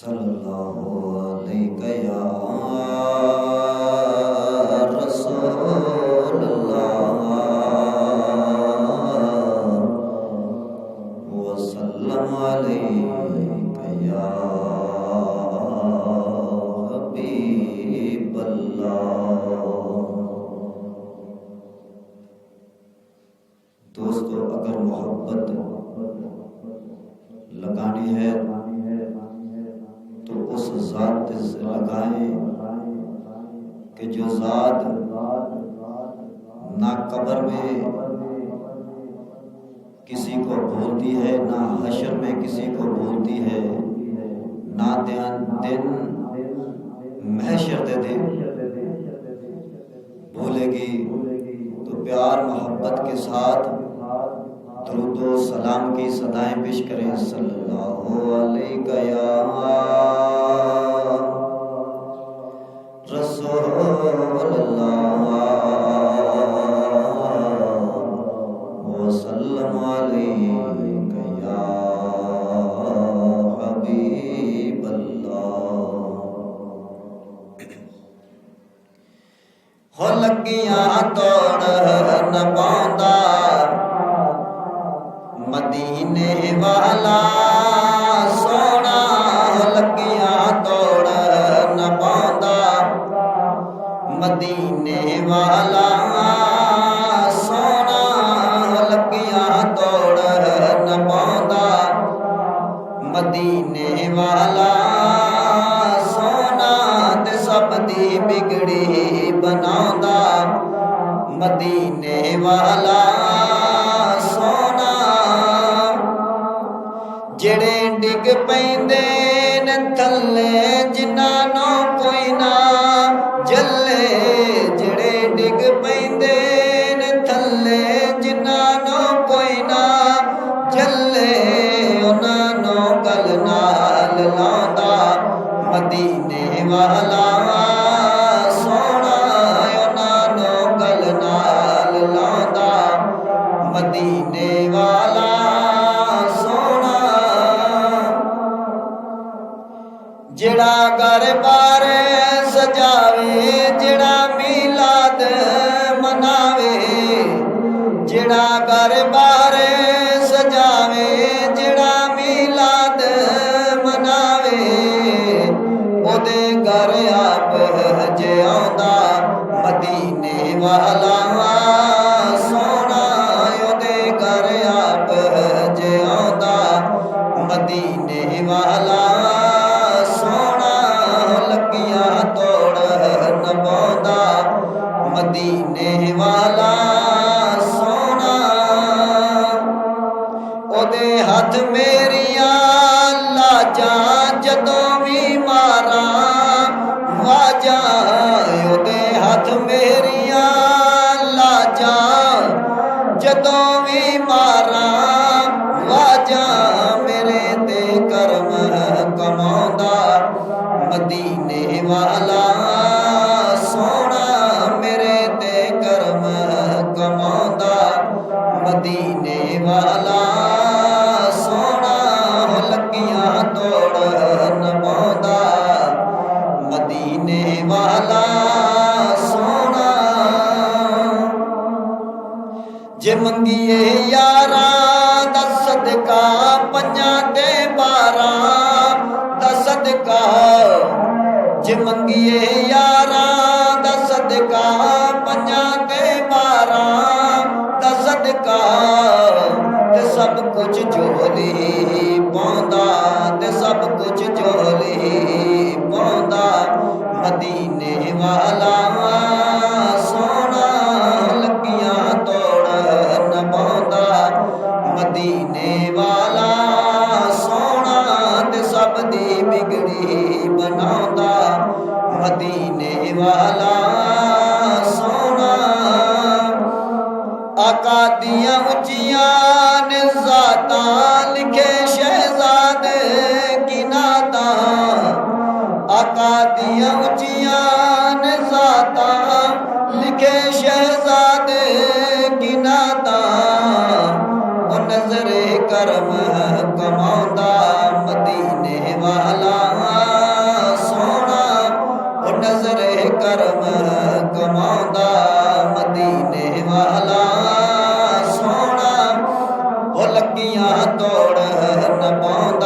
सल्लल्लाहु अलैहि या रसूलल्लाह व सल्लम अलैका या हबीबल्लाह। दोस्तों, अगर मोहब्बत लगानी है तो उस ज़ात से लगाएं कि जो ज़ात ना कब्र में किसी को भूलती है, ना हशर में किसी को भूलती है, ना दिन महशर दे दिन भूलेगी। तो प्यार मोहब्बत के साथ दरूद व सलाम की सदाएं पेश करें। सल्लल्लाहु अलैहि या रसूलल्लाह व सल्लम अलैका या हबीबल्लाह। हो लगियां तोड़ न पांदा मदीने वाला सोना, लगियां तोड़ न पांदा मदीने वाला सोना, लगियां तोड़ न पांदा मदीने वाला सोना, ते सब दी बिगड़ी बनांदा मदीने वाला सोना। जेड़े डिग पैंदे न थल्ले जिन्हां नूं कोई ना जल्ले, जेड़े डिग पैंदे न थल्ले जिन्हां नूं कोई ना जल्ले, उन्हां नूं गल नाल लांदा मदीने वाला सोना, उन्हां नूं गल नाल लांदा मदीने वाला सोना। जेड़ा घर बार सजावे, जेड़ा मिलाद मनावे, जेड़ा घर बार सजावे, जेड़ा मिलाद मनावे, ओदे घर आप जे आंदा मदीने वाला सोना, ओदे घर आप जे आंदा मदीने वाला सोना, लगियां तोड़ न पांदा मदीने वाला सोना। ओदे हथ मेरियां लाजां जदों भी मारा वाजा, ओदे हथ मेरियां लाजां जदों भी मारा वाजा, मेरे ते करम कमांदा मदीने वाला सोना, मेरे ते करम कमांदा मदीने वाला सोना, लगियां तोड़ न पांदा मदीने वाला सोना। जे मंगिए यारां दा सदका पंजां ते 12 दा सदका, जे मंगिए यारां दा सदका पंजां ते 12 दा सदका, ते सब कुछ झोली पांदा, ते सब कुछ झोली पांदा मदीने वाला सोना, लगियां तोड़ न पांदा मदीने वाला सोना, ते सब दी बिगड़ी बनांदा मदीने वाला सोना। आका दियां उच्चियां ने ज़ातां लिखे शहज़ादे की नातां, आका दियां उच्चियां ने ज़ातां लिखे शहज़ादे की नातां, ओ नज़रे करम कमांदा मदीने वाला मदीने वाला सोना, वो लगियां तोड़ न पाउंदा